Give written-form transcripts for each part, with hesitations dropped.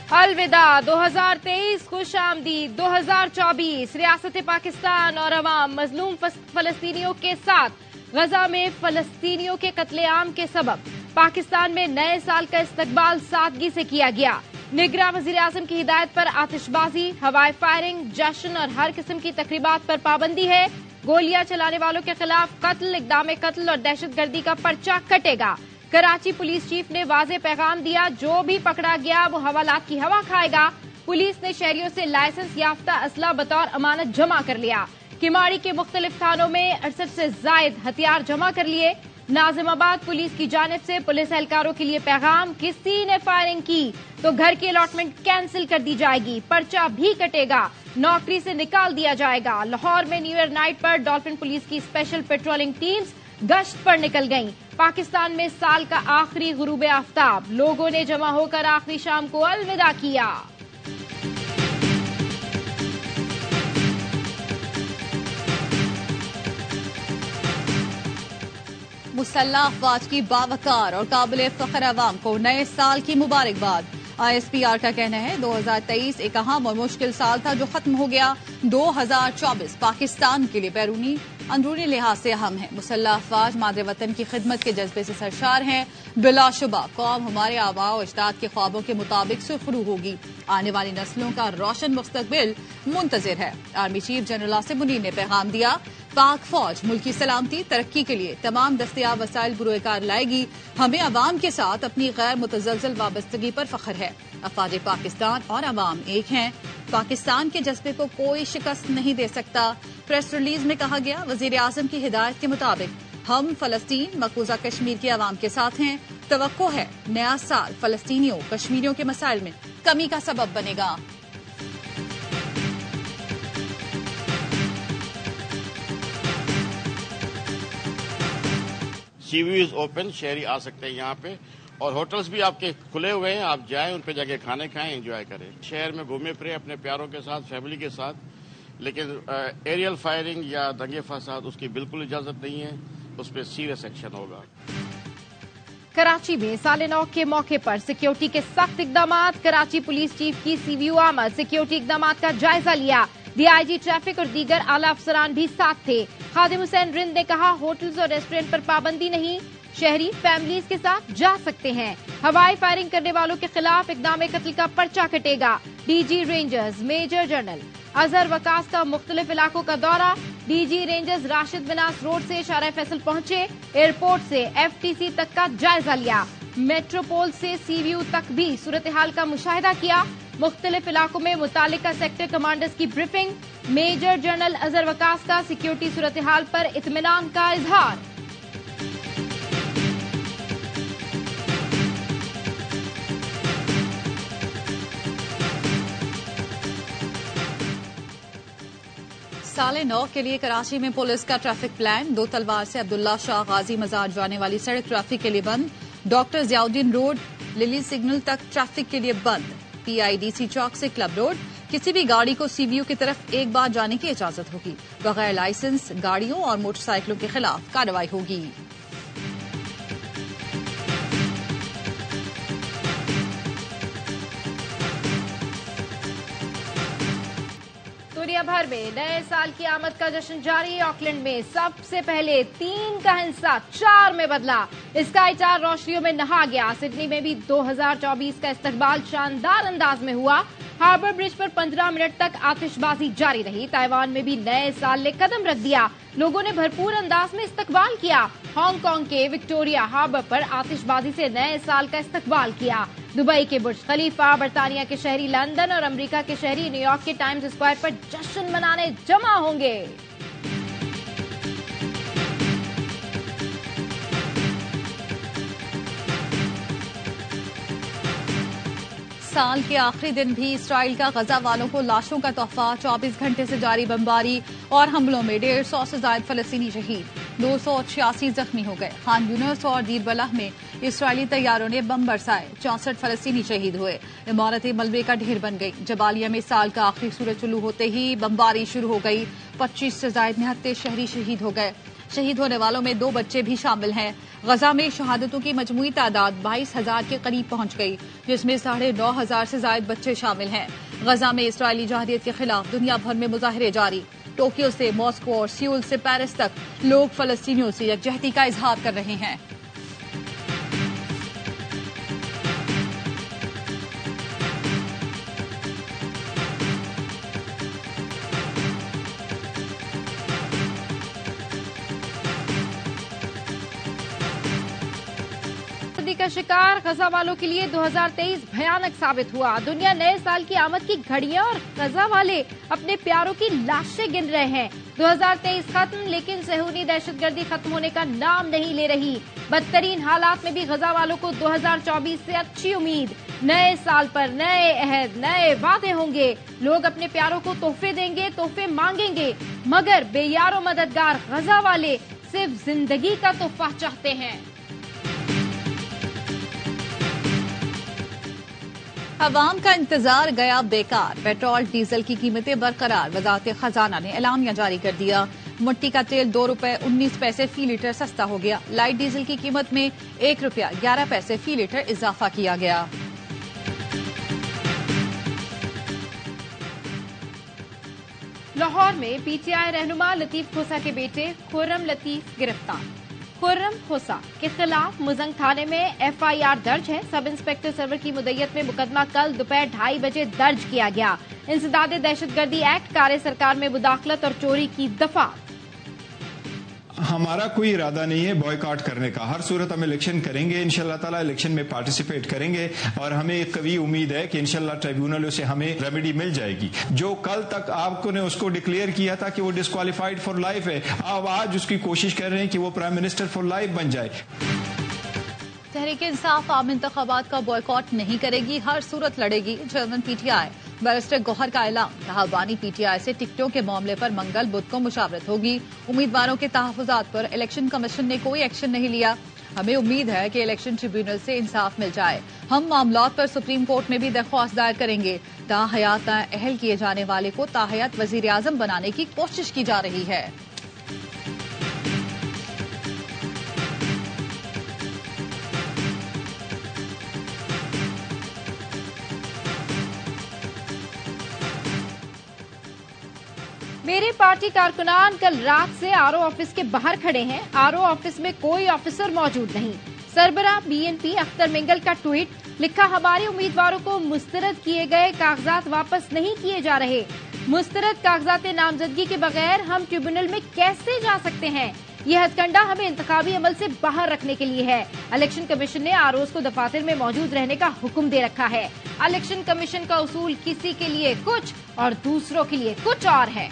अलविदा 2023, खुश आमदीद 2024। रियासत पाकिस्तान और अवाम मजलूम फलस्तीनियों के साथ। गजा में फलस्तीनियों के कत्लेआम के सबब पाकिस्तान में नए साल का इस्तकबाल सादगी से किया गया। निगरान वजीर आजम की हिदायत पर आतिशबाजी, हवाई फायरिंग, जश्न और हर किस्म की तकरीबात पर पाबंदी है। गोलियां चलाने वालों के खिलाफ कत्ल, इक़दाम कत्ल और दहशतगर्दी का पर्चा कटेगा। कराची पुलिस चीफ ने वाज़े पैगाम दिया, जो भी पकड़ा गया वो हवालात की हवा खाएगा। पुलिस ने शहरियों से लाइसेंस याफ्ता असला बतौर अमानत जमा कर लिया। किमाड़ी के मुख्तलिफ थानों में 68 से जायद हथियार जमा कर लिए। नाजिमाबाद पुलिस की जानिब से पुलिस एहलकारों के लिए पैगाम, किसी ने फायरिंग की तो घर की अलॉटमेंट कैंसिल कर दी जाएगी, पर्चा भी कटेगा, नौकरी से निकाल दिया जाएगा। लाहौर में न्यू ईयर नाइट पर डॉल्फिन पुलिस की स्पेशल पेट्रोलिंग टीम्स गश्त पर निकल गईं। पाकिस्तान में साल का आखिरी गुरूब आफ्ताब, लोगों ने जमा होकर आखिरी शाम को अलविदा किया। मुसल्लह अफवाज की बावकार और काबिल फख्र अवाम को नए साल की मुबारकबाद। ISPR का कहना है 2023 एक अहम और मुश्किल साल था जो खत्म हो गया। 2024 पाकिस्तान के लिए बैरूनी अंदरूनी लिहाज से अहम है। मुसल्लह अफवाज मादरे वतन की खिदमत के जज्बे से सरशार हैं। बिलाशुबा कौम हमारे आबा और अजदाद के ख्वाबों के मुताबिक सुरखरू होगी। आने वाली नस्लों का रोशन मुस्तकबिल मुंतजिर है। Army chief general Asim Munir ने पैगाम दिया, पाक फौज मुल्की सलामती तरक्की के लिए तमाम दस्तयाब वसाइल बुरोकार लाएगी। हमें अवाम के साथ अपनी गैर मुतजलजल वाबस्तगी पर फख्र है। अफवाज पाकिस्तान और अवाम एक हैं। पाकिस्तान के जज्बे को कोई शिकस्त नहीं दे सकता। प्रेस रिलीज में कहा गया, वजीर आजम की हिदायत के मुताबिक हम फलस्तीन मकबूजा कश्मीर के अवाम के साथ हैं। तवक्को है नया साल फलस्तीनियों कश्मीरियों के मसाइल में कमी का सबब बनेगा। सीव्यू इज ओपन, शहरी आ सकते हैं यहाँ पे, और होटल्स भी आपके खुले हुए हैं। आप जाएं, उन पे जाके खाने खाएं, एंजॉय करें। शहर में घूमे फिरे अपने प्यारों के साथ, फैमिली के साथ, लेकिन एरियल फायरिंग या दंगे फसाद उसकी बिल्कुल इजाजत नहीं है। उस पर सीरियस एक्शन होगा। कराची में साले नौ के मौके पर सिक्योरिटी के सख्त इकदाम। कराची पुलिस चीफ की सीवीयू आमद, सिक्योरिटी इकदाम का जायजा लिया। DIG ट्रैफिक और दीगर आला अफसरान भी साथ थे। खादिम हुसैन रिंद ने कहा, होटल्स और रेस्टोरेंट पर पाबंदी नहीं, शहरी फैमिलीज के साथ जा सकते हैं। हवाई फायरिंग करने वालों के खिलाफ इक़दाम कत्ल का पर्चा कटेगा। DG Rangers major general Azhar Waqas का मुख्तलिफ इलाकों का दौरा। DG Rangers Rashid Minhas road से शारा फैसल पहुंचे। एयरपोर्ट से FTC तक का जायजा लिया। मेट्रोपोल से सीव्यू तक भी सूरत हाल का मुशाहिदा किया। मुख्तलिफ इलाकों में मुतालिका सेक्टर कमांडर्स की briefing. Major general Azhar Waqas का सिक्योरिटी सूरत हाल पर इत्मीनान का इजहार। साले 9 के लिए कराची में पुलिस का ट्रैफिक प्लान। 2 तलवार से अब्दुल्ला शाह गाजी मजार जाने वाली सड़क ट्रैफिक के लिए बंद। Doctor Ziauddin road lily signal तक ट्रैफिक के लिए बंद। PIDC चौक से क्लब रोड किसी भी गाड़ी को सीव्यू की तरफ एक बार जाने की इजाजत होगी। बगैर लाइसेंस गाड़ियों और मोटरसाइकिलों के खिलाफ कार्रवाई होगी। दुनिया भर में नए साल की आमद का जश्न जारी। ऑकलैंड में सबसे पहले 3 का हिस्सा 4 में बदला। स्काई 4 रोशनियों में नहा गया। सिडनी में भी 2024 का इस्तकबाल शानदार अंदाज में हुआ। हार्बर ब्रिज पर 15 मिनट तक आतिशबाजी जारी रही। ताइवान में भी नए साल ने कदम रख दिया। लोगों ने भरपूर अंदाज में इस्तकबाल किया। हांगकांग के विक्टोरिया हार्बर पर आतिशबाजी से नए साल का इस्तकबाल किया। दुबई के बुर्ज खलीफा, बरतानिया के शहरी लंदन और अमेरिका के शहरी न्यूयॉर्क के टाइम्स स्क्वायर पर जश्न मनाने जमा होंगे। साल के आखिरी दिन भी इसराइल का गजा वालों को लाशों का तोहफा। 24 घंटे से जारी बमबारी और हमलों में 150 से ज्यादा फलस्तीनी शहीद, 286 जख्मी हो गए। खान यूनिस और दीर बलाह में इसराइली तैयारों ने बम बरसाए, 64 फलस्तीनी शहीद हुए। इमारतें मलबे का ढेर बन गई। जबालिया में साल का आखिरी सूरज तुलू होते ही बमबारी शुरू हो गई। 25 से ज्यादा निहत्ते शहरी शहीद हो गए। शहीद होने वालों में 2 बच्चे भी शामिल हैं। गजा में शहादतों की मजमूई तादाद 22,000 के करीब पहुंच गई, जिसमें 9,500 से ज्यादा बच्चे शामिल हैं। गजा में इसराइली जहादियत के खिलाफ दुनिया भर में मुजाहरे जारी। टोक्यो से मॉस्को और सियोल से पेरिस तक लोग फलस्तीनियों से यकजहती का इजहार कर रहे हैं। का शिकार गजा वालों के लिए 2023 भयानक साबित हुआ। दुनिया नए साल की आमद की घड़ियां और गजा वाले अपने प्यारों की लाशें गिन रहे हैं। 2023 खत्म, लेकिन सहूनी दहशतगर्दी खत्म होने का नाम नहीं ले रही। बदतरीन हालात में भी गजा वालों को 2024 से अच्छी उम्मीद। नए साल पर नए अहद, नए वादे होंगे। लोग अपने प्यारों को तोहफे देंगे, तोहफे मांगेंगे, मगर बेयारो मददगार गजा वाले सिर्फ जिंदगी का तोहफा चाहते हैं। अवाम का इंतजार गया बेकार। पेट्रोल डीजल की कीमतें बरकरार। वजारत खजाना ने एलामिया जारी कर दिया। मिट्टी का तेल 2 रुपए 19 पैसे फी लीटर सस्ता हो गया। लाइट डीजल की कीमत में 1 रुपया 11 पैसे फी लीटर इजाफा किया गया। लाहौर में पीटीआई रहनुमा लतीफ खोसा के बेटे खुर्रम लतीफ गिरफ्तार। खुर्रम खोसा के खिलाफ मुजंग थाने में एफआईआर दर्ज है। सब इंस्पेक्टर सरवर की मुद्दत में मुकदमा कल दोपहर 2:30 बजे दर्ज किया गया। इंसदादे दहशतगर्दी एक्ट, कार्य सरकार में मुदाखलत और चोरी की दफा। हमारा कोई इरादा नहीं है बॉयकॉट करने का। हर सूरत हम इलेक्शन करेंगे, इंशाल्लाह ताला इलेक्शन में पार्टिसिपेट करेंगे और हमें एक कवी उम्मीद है कि इंशाल्लाह ट्रिब्यूनलों से हमें रेमेडी मिल जाएगी। जो कल तक आपको ने उसको डिक्लेयर किया था कि वो डिस्क्वालिफाइड फॉर लाइफ है, अब आज उसकी कोशिश कर रहे हैं कि वो प्राइम मिनिस्टर फॉर लाइफ बन जाए। तहरीक इंसाफ आम इंतखाबात का बॉयकॉट नहीं करेगी, हर सूरत लड़ेगी। चेयरमैन पीटीआई बैरिस्टर गौहर का ऐलान। कहा, बानी पीटीआई से टिकटों के मामले पर मंगल बुध को मुशावरत होगी। उम्मीदवारों के तहफ्फुजात पर इलेक्शन कमीशन ने कोई एक्शन नहीं लिया। हमें उम्मीद है कि इलेक्शन ट्रिब्यूनल से इंसाफ मिल जाए। हम मामलात पर सुप्रीम कोर्ट में भी दरख्वास्त दायर करेंगे। ताहयात नाअहल किए जाने वाले को ताहयात वजीर आजम बनाने की कोशिश की जा रही है। मेरे पार्टी कारकुनान कल रात से आरओ ऑफिस के बाहर खड़े हैं। आरओ ऑफिस में कोई ऑफिसर मौजूद नहीं। सरबराह बीएनपी अख्तर मिंगल का ट्वीट लिखा, हमारे उम्मीदवारों को मुस्तरद किए गए कागजात वापस नहीं किए जा रहे। मुस्तरद कागजात नामजदगी के बगैर हम ट्रिब्यूनल में कैसे जा सकते हैं? यह हथकंडा हमें इंतखाबी अमल से बाहर रखने के लिए है। इलेक्शन कमीशन ने आरओज को दफातर में मौजूद रहने का हुक्म दे रखा है। इलेक्शन कमीशन का उसूल किसी के लिए कुछ और दूसरों के लिए कुछ और है।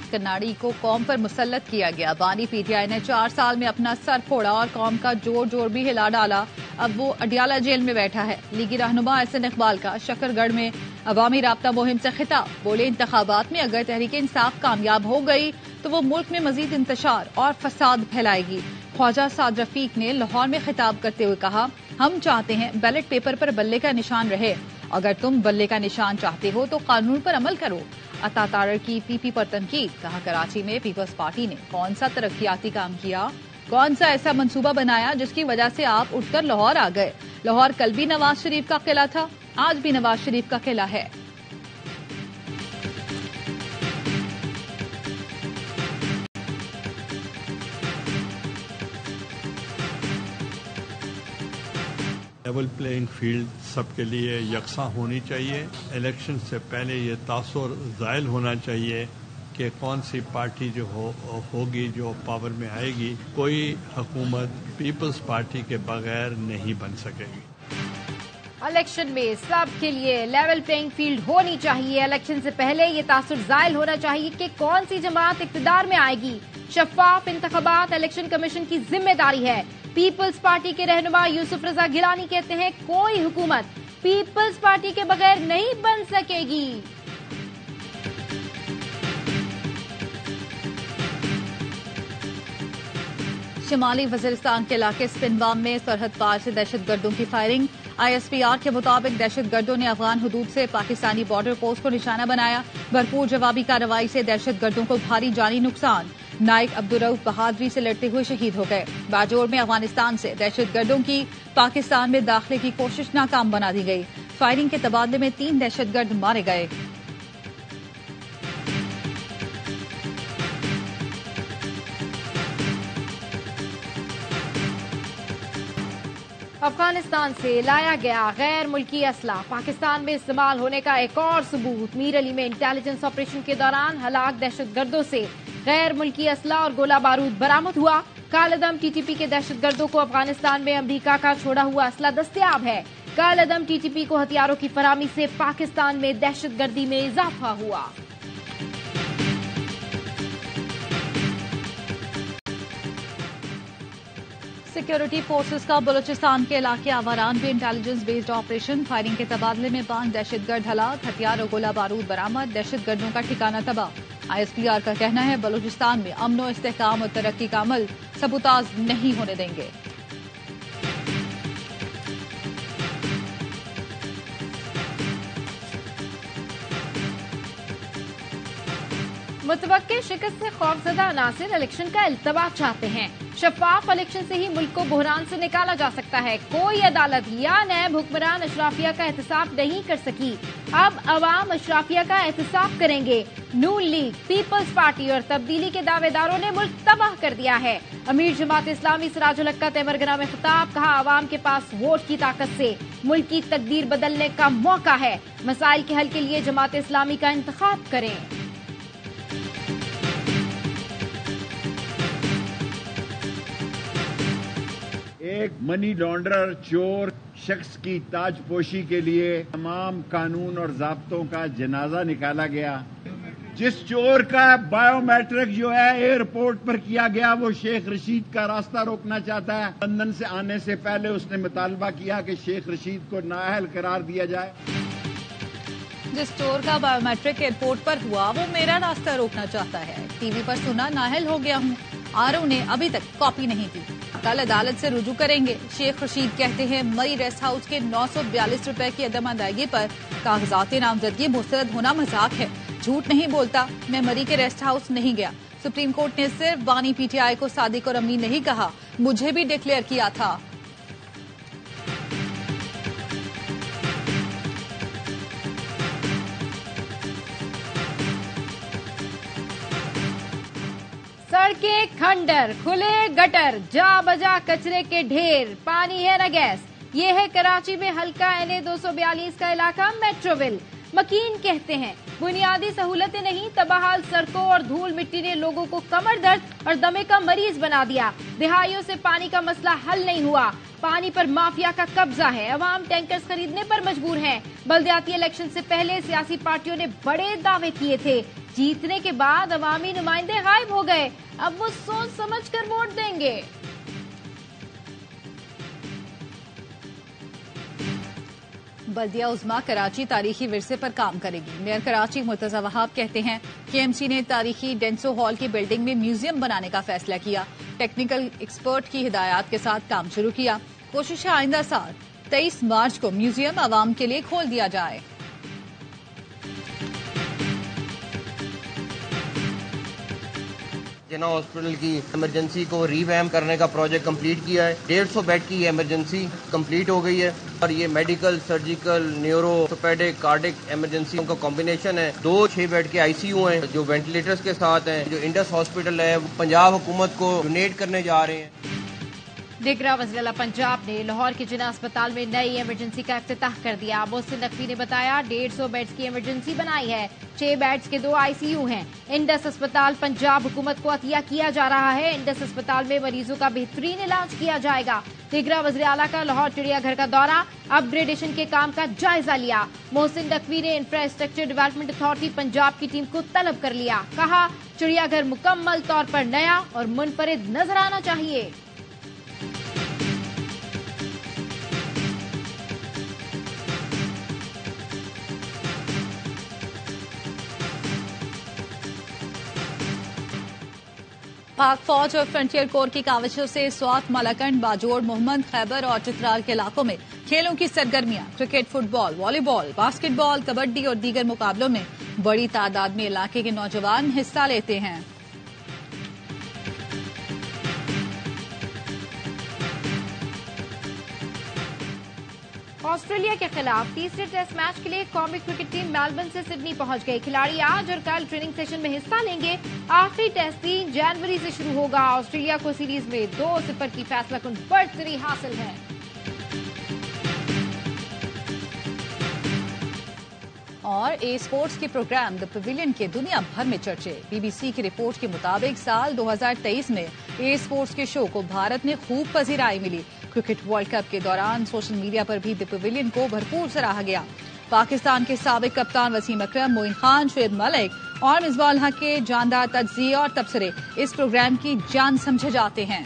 कनाडी को कौम पर मुसल्लत किया गया। बानी पीटीआई ने 4 साल में अपना सर फोड़ा और कौम का जोर भी हिला डाला। अब वो अडियाला जेल में बैठा है। लीगी रहनुमा एहसन इकबाल का शकरगढ़ में अवामी राब्ता मुहिम से खिताब। बोले, इंतखाबात में अगर तहरीक इंसाफ कामयाब हो गई तो वो मुल्क में मजीद इंतशार और फसाद फैलाएगी। ख्वाजा साद रफीक ने लाहौर में खिताब करते हुए कहा, हम चाहते हैं बैलेट पेपर पर बल्ले का निशान रहे। अगर तुम बल्ले का निशान चाहते हो तो कानून पर अमल करो। अता तारर की पीपी पर तनकीद। कहा, कराची में पीपल्स पार्टी ने कौन सा तरक्याती काम किया, कौन सा ऐसा मंसूबा बनाया जिसकी वजह से आप उठकर लाहौर आ गए। लाहौर कल भी नवाज शरीफ का किला था, आज भी नवाज शरीफ का किला है। लेवल प्लेइंग फील्ड सबके लिए यकसा होनी चाहिए। इलेक्शन से पहले ये तासुर ज़ायल होना चाहिए कि कौन सी पार्टी जो होगी जो पावर में आएगी, कोई हुकूमत पीपल्स पार्टी के बगैर नहीं बन सकेगी। इलेक्शन में सबके लिए लेवल प्लेइंग फील्ड होनी चाहिए। इलेक्शन से पहले ये तासुर ज़ायल होना चाहिए कि कौन सी जमात इक़्तिदार में आएगी। शफाफ इंतखाबात इलेक्शन कमीशन की जिम्मेदारी है। पीपल्स पार्टी के रहनुमा यूसुफ रजा गिलानी कहते हैं, कोई हुकूमत पीपल्स पार्टी के बगैर नहीं बन सकेगी। शिमाली वजीरिस्तान के इलाके स्पिनवाम में सरहद पार से दहशतगर्दों की फायरिंग। आईएसपीआर के मुताबिक दहशतगर्दों ने अफगान हुदूद से पाकिस्तानी बॉर्डर पोस्ट को निशाना बनाया। भरपूर जवाबी कार्रवाई से दहशतगर्दों को भारी जानी नुकसान। नाइक अब्दुर्रऊफ बहादुरी से लड़ते हुए शहीद हो गए। बाजोड़ में अफगानिस्तान से दहशतगर्दों की पाकिस्तान में दाखिले की कोशिश नाकाम बना दी गई। फायरिंग के तबादले में 3 दहशतगर्द मारे गए। अफगानिस्तान से लाया गया गैर मुल्की असला पाकिस्तान में इस्तेमाल होने का एक और सबूत। मीर अली में इंटेलिजेंस ऑपरेशन के दौरान हलाक दहशतगर्दों से गैर मुल्की असला और गोला बारूद बरामद हुआ। कालअदम टीटीपी के दहशतगर्दों को अफगानिस्तान में अमरीका का छोड़ा हुआ असला दस्तयाब है। कालअदम टीटीपी को हथियारों की फराहमी से पाकिस्तान में दहशतगर्दी में इजाफा हुआ। सिक्योरिटी फोर्सेस का बलूचिस्तान के इलाके आवारान में इंटेलिजेंस बेस्ड ऑपरेशन। फायरिंग के तबादले में 5 दहशतगर्द हलाक, हथियार और गोला बारूद बरामद। दहशतगर्दों का ठिकाना तबाह। ISPR का कहना है बलूचिस्तान में अमन और इस्तेहकाम और तरक्की का अमल सबूताज नहीं होने देंगे। मुतवक्के शिकस्त से खौफजदा अनासिर इलेक्शन का इल्तवा चाहते हैं। शफाफ इलेक्शन से ही मुल्क को बहरान से निकाला जा सकता है। कोई अदालत या नैब हुक्मरान अशराफिया का एहतसाब नहीं कर सकी। अब अवाम अशराफिया का एहतसाब करेंगे। नून लीग, पीपल्स पार्टी और तब्दीली के दावेदारों ने मुल्क तबाह कर दिया है। अमीर जमात इस्लामी सिराजुल हक का तेमरगना में खिताब, कहा अवाम के पास वोट की ताकत से मुल्क की तकदीर बदलने का मौका है। मसाइल के हल के लिए जमात इस्लामी का इंतखाब करें। एक मनी लॉन्ड्रर चोर शख्स की ताजपोशी के लिए तमाम कानून और ज़ाब्तों का जनाजा निकाला गया। जिस चोर का बायोमेट्रिक जो है एयरपोर्ट पर किया गया, वो शेख रशीद का रास्ता रोकना चाहता है। लंदन से आने से पहले उसने मुतालबा किया कि शेख रशीद को नाअहल करार दिया जाए। जिस चोर का बायोमेट्रिक एयरपोर्ट पर हुआ, वो मेरा रास्ता रोकना चाहता है। टीवी पर सुना नाअहल हो गया हूँ। आरओ ने अभी तक कॉपी नहीं दी। कल अदालत से रुजू करेंगे। शेख रशीद कहते हैं मरी रेस्ट हाउस के 942 रुपए की अदम अदायगी पर कागजात नामजदगी मुस्तरद होना मजाक है। झूठ नहीं बोलता, मैं मरी के रेस्ट हाउस नहीं गया। सुप्रीम कोर्ट ने सिर्फ बानी PTI को सादिक और अमीन नहीं कहा, मुझे भी डिक्लेयर किया था। सड़कें खंडर, खुले गटर, जा बजा कचरे के ढेर, पानी है न गैस। ये है कराची में हल्का NA 242 का इलाका मेट्रोविल। मकीन कहते हैं बुनियादी सहूलतें नहीं, तबाहाल सड़कों और धूल मिट्टी ने लोगों को कमर दर्द और दमे का मरीज बना दिया। दिहाइयों से पानी का मसला हल नहीं हुआ। पानी पर माफिया का कब्जा है। अवाम टैंकर्स खरीदने पर मजबूर हैं। बल्दियाती इलेक्शन से पहले सियासी पार्टियों ने बड़े दावे किए थे। जीतने के बाद अवामी नुमाइंदे गायब हो गए। अब वो सोच समझ कर वोट देंगे। बल्दिया उज़्मा कराची तारीखी विरसे पर काम करेगी। मेयर कराची मुर्तजा वहाब कहते हैं KMC ने तारीखी डेंसो हॉल की बिल्डिंग में म्यूजियम बनाने का फैसला किया। टेक्निकल एक्सपर्ट की हिदायत के साथ काम शुरू किया। कोशिश है आइंदा साल 23 मार्च को म्यूजियम आवाम के लिए खोल दिया जाए। जिना हॉस्पिटल की इमरजेंसी को रीवैम्प करने का प्रोजेक्ट कंप्लीट किया है। 150 बेड की इमरजेंसी कंप्लीट हो गई है और ये medical, surgical, neuro, orthopaedic, cardiac emergency का कॉम्बिनेशन है। 2 6 बेड के ICU हैं जो वेंटिलेटर्स के साथ हैं। जो इंडस हॉस्पिटल है वो पंजाब हुकूमत को डोनेट करने जा रहे हैं। दिगरा वज़ीर पंजाब ने लाहौर के जिना अस्पताल में नई इमरजेंसी का इफ्तिताह कर दिया। मोहसिन नकवी ने बताया 150 बेड्स की इमरजेंसी बनाई है। 6 बेड्स के 2 ICU हैं। इंडस अस्पताल पंजाब हुकूमत को अतिया किया जा रहा है। इंडस अस्पताल में मरीजों का बेहतरीन इलाज किया जाएगा। दिगरा वज़ीर आला का लाहौर चिड़ियाघर का दौरा, अपग्रेडेशन के काम का जायजा लिया। मोहसिन नकवी ने इंफ्रास्ट्रक्चर डेवलपमेंट अथॉरिटी पंजाब की टीम को तलब कर लिया। कहा चिड़ियाघर मुकम्मल तौर पर नया और मुनफरिद नजर आना चाहिए। पाक फौज और फ्रंटियर कोर की काविशों से स्वात, मालाकंड, बाजोड़, मोहम्मद, खैबर और चित्राल के इलाकों में खेलों की सरगर्मियां, cricket, football, volleyball, basketball, kabaddi और दीगर मुकाबलों में बड़ी तादाद में इलाके के नौजवान हिस्सा लेते हैं। ऑस्ट्रेलिया के खिलाफ तीसरे टेस्ट मैच के लिए कौमी क्रिकेट टीम मेलबर्न से सिडनी पहुंच गई। खिलाड़ी आज और कल ट्रेनिंग सेशन में हिस्सा लेंगे। आखिरी टेस्ट 3 जनवरी से शुरू होगा। ऑस्ट्रेलिया को सीरीज में 2-0 की फैसलाकुन बढ़तरी हासिल है। और ए स्पोर्ट्स के प्रोग्राम द पवेलियन के दुनिया भर में चर्चे। बीबीसी की रिपोर्ट के मुताबिक साल 2023 में ए स्पोर्ट्स के शो को भारत में खूब पजीराई मिली। क्रिकेट वर्ल्ड कप के दौरान सोशल मीडिया पर भी द पवेलियन को भरपूर सराहा गया। पाकिस्तान के साबिक कप्तान वसीम अकरम, मोइन खान, शुएब मलिक और मिसबाह उल हक के जानदार तज्जिये और तबसरे इस प्रोग्राम की जान समझे जाते हैं।